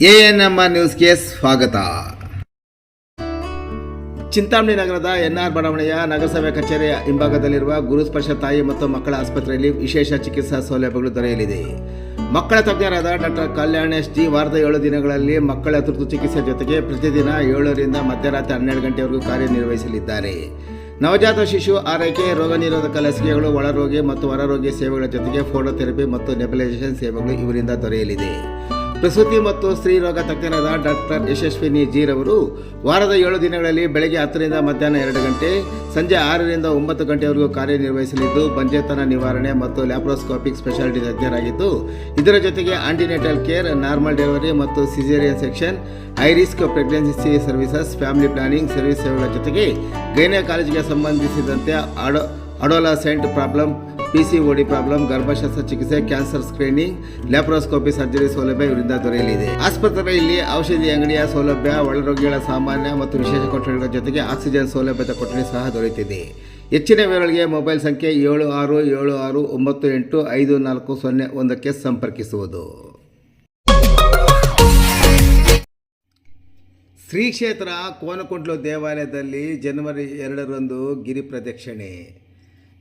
ANMR ನ್ಯೂಸ್ಗೆ ಸ್ವಾಗತ. ಚಿಂತಾಮಣಿ ನಗರದ NR ಬಡಾವಣೆಯ ನಗರಸಭೆ ಕಚೇರಿಯ ಹಿಂಭಾಗದಲ್ಲಿರುವ ಗುರುಸ್ಪರ್ಶ ತಾಯಿ ಮತ್ತು ಮಕ್ಕಳ ಆಸ್ಪತ್ರೆಯಲ್ಲಿ ವಿಶೇಷ ಚಿಕಿತ್ಸಾ ಸೌಲಭ್ಯಗಳು ದೊರೆಯಲಿದೆ. ಮಕ್ಕಳ ತಜ್ಞರಾದ ಡಾಕ್ಟರ್ ಕಲ್ಯಾಣ್ ಎಸ್ ಜಿ ವಾರದ 7 ದಿನಗಳಲ್ಲಿ ಮಕ್ಕಳ ತುರ್ತು ಚಿಕಿತ್ಸೆ ಜೊತೆಗೆ ಪ್ರತಿದಿನ 7 ರಿಂದ ಮಧ್ಯರಾತ್ರಿ 12 ಗಂಟೆವರೆಗೂ ಕಾರ್ಯನಿರ್ವಹಿಸಲಿದ್ದಾರೆ. ನವಜಾತ ಶಿಶು ಆರೈಕೆ, ರೋಗ ನಿರೋಧಕ ಲಸಿಕೆಗಳು, ಒಳರೋಗಿ ಮತ್ತು ಹೊರರೋಗಿ ಸೇವೆಗಳ ಜೊತೆಗೆ ಫೋಟೋಥೆರಪಿ ಮತ್ತು ನೆಬುಲೈಸೇಷನ್ ಸೇವೆಗಳು ಇವರಿಂದ ದೊರೆಯಲಿದೆ. ಪ್ರಸೂತಿ ಮತ್ತು ಸ್ತ್ರೀ ರೋಗ ತಜ್ಞರಾದ ಡಾಕ್ಟರ್ ಯಶಸ್ವಿನಿ ಜಿ ರವರು ವಾರದ 7 ದಿನಗಳಲ್ಲಿ ಬೆಳಗ್ಗೆ 10 ರಿಂದ ಮಧ್ಯಾಹ್ನ 2 ಗಂಟೆ, ಸಂಜೆ 6 ರಿಂದ 9 ಗಂಟೆವರೆಗೂ ಕಾರ್ಯನಿರ್ವಹಿಸಲಿದ್ದು ಬಂಜೆತನ ನಿವಾರಣೆ ಮತ್ತು ಲ್ಯಾಪ್ರೋಸ್ಕೋಪಿಕ್ ಸ್ಪೆಷಾಲಿಟಿ ತಜ್ಞರಾಗಿದ್ದು, ಇದರ ಜೊತೆಗೆ ಆಂಟಿನೇಟಲ್ ಕೇರ್, ನಾರ್ಮಲ್ ಡೆಲಿವರಿ ಮತ್ತು caesarean section, high risk pregnancy services, family planning service ಸೇವೆಗಳ ಜೊತೆಗೆ ಗೈನಕಾಲಜಿಗೆ ಸಂಬಂಧಿಸಿದಂತೆ ಅಡೋಲಸೆಂಟ್ ಪ್ರಾಬ್ಲಮ್, PCOD ಪ್ರಾಬ್ಲಮ್, ಗರ್ಭಶಸ್ತ್ರ ಚಿಕಿತ್ಸೆ, ಕ್ಯಾನ್ಸರ್ ಸ್ಕ್ರೀನಿಂಗ್, ಲ್ಯಾಪ್ರೋಸ್ಕೋಪಿ ಸರ್ಜರಿ ಸೌಲಭ್ಯ ಇವರಿಂದ ದೊರೆಯಲಿದೆ. ಆಸ್ಪತ್ರೆಯಲ್ಲಿ ಔಷಧಿ ಅಂಗಡಿಯ ಸೌಲಭ್ಯ, ಒಳರೋಗಿಗಳ ಸಾಮಾನ್ಯ ಮತ್ತು ವಿಶೇಷ ಕೊಠಡಿಗಳ ಜೊತೆಗೆ ಆಕ್ಸಿಜನ್ ಸೌಲಭ್ಯದ ಕೊಠಡಿ ಸಹ ದೊರೆಯುತ್ತಿದೆ. ಹೆಚ್ಚಿನ ವಿವರಗಳಿಗೆ ಮೊಬೈಲ್ ಸಂಖ್ಯೆ 7676985401ಕ್ಕೆ ಸಂಪರ್ಕಿಸುವುದು. ಶ್ರೀ ಕ್ಷೇತ್ರ ಕೋನಕುಂಟ್ಲು ದೇವಾಲಯದಲ್ಲಿ ಜನವರಿ 2ರಂದು ಗಿರಿ ಪ್ರದಕ್ಷಿಣೆ.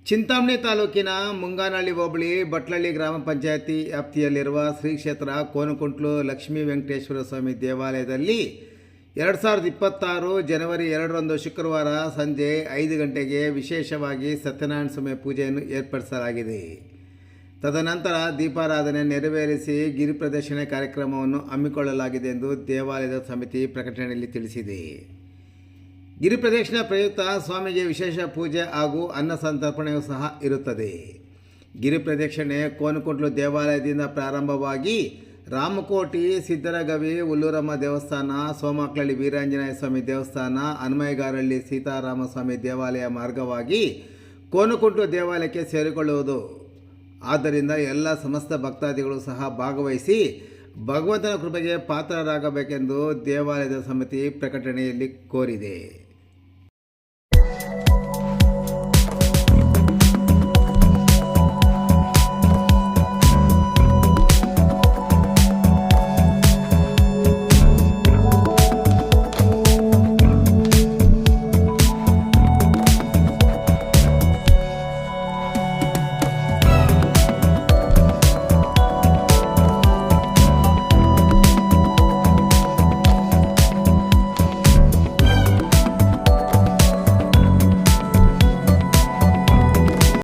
ಚಿಂತಾಮಣಿ ತಾಲೂಕಿನ ಮುಂಗಾನಹಳ್ಳಿ ಹೋಬಳಿ ಬಟ್ಲಳ್ಳಿ ಗ್ರಾಮ ಪಂಚಾಯತಿ ವ್ಯಾಪ್ತಿಯಲ್ಲಿರುವ ಶ್ರೀ ಕ್ಷೇತ್ರ ಕೋನಕುಂಟ್ಲು ಲಕ್ಷ್ಮೀ ವೆಂಕಟೇಶ್ವರ ಸ್ವಾಮಿ ದೇವಾಲಯದಲ್ಲಿ 2026 ಜನವರಿ 2ರಂದು ಶುಕ್ರವಾರ ಸಂಜೆ 5 ಗಂಟೆಗೆ ವಿಶೇಷವಾಗಿ ಸತ್ಯನಾರಾಯಣ ಸ್ವಾಮಿ ಪೂಜೆಯನ್ನು ಏರ್ಪಡಿಸಲಾಗಿದೆ. ತದನಂತರ ದೀಪಾರಾಧನೆ ನೆರವೇರಿಸಿ ಗಿರಿ ಪ್ರದಕ್ಷಿಣೆ ಕಾರ್ಯಕ್ರಮವನ್ನು ಹಮ್ಮಿಕೊಳ್ಳಲಾಗಿದೆ ಎಂದು ದೇವಾಲಯದ ಸಮಿತಿ ಪ್ರಕಟಣೆಯಲ್ಲಿ ತಿಳಿಸಿದೆ. ಗಿರಿ ಪ್ರದಕ್ಷಿಣೆ ಪ್ರಯುಕ್ತ ಸ್ವಾಮಿಗೆ ವಿಶೇಷ ಪೂಜೆ ಹಾಗೂ ಅನ್ನ ಸಂತರ್ಪಣೆಯೂ ಸಹ ಇರುತ್ತದೆ. ಗಿರಿ ಪ್ರದಕ್ಷಿಣೆ ಕೋನಕುಂಟ್ಲು ದೇವಾಲಯದಿಂದ ಪ್ರಾರಂಭವಾಗಿ ರಾಮಕೋಟಿ, ಸಿದ್ದರಗವಿ, ಹುಲ್ಲೂರಮ್ಮ ದೇವಸ್ಥಾನ, ಸೋಮಕ್ಲಳ್ಳಿ ವೀರಾಂಜನೇಯ ಸ್ವಾಮಿ ದೇವಸ್ಥಾನ, ಹನುಮೈಗಾರಹಳ್ಳಿ ಸೀತಾರಾಮಸ್ವಾಮಿ ದೇವಾಲಯ ಮಾರ್ಗವಾಗಿ ಕೋನಕುಂಟ್ಲು ದೇವಾಲಯಕ್ಕೆ ಸೇರಿಕೊಳ್ಳುವುದು. ಆದ್ದರಿಂದ ಎಲ್ಲ ಸಮಸ್ತ ಭಕ್ತಾದಿಗಳು ಸಹ ಭಾಗವಹಿಸಿ ಭಗವಂತನ ಕೃಪೆಗೆ ಪಾತ್ರರಾಗಬೇಕೆಂದು ದೇವಾಲಯದ ಸಮಿತಿ ಪ್ರಕಟಣೆಯಲ್ಲಿ ಕೋರಿದೆ.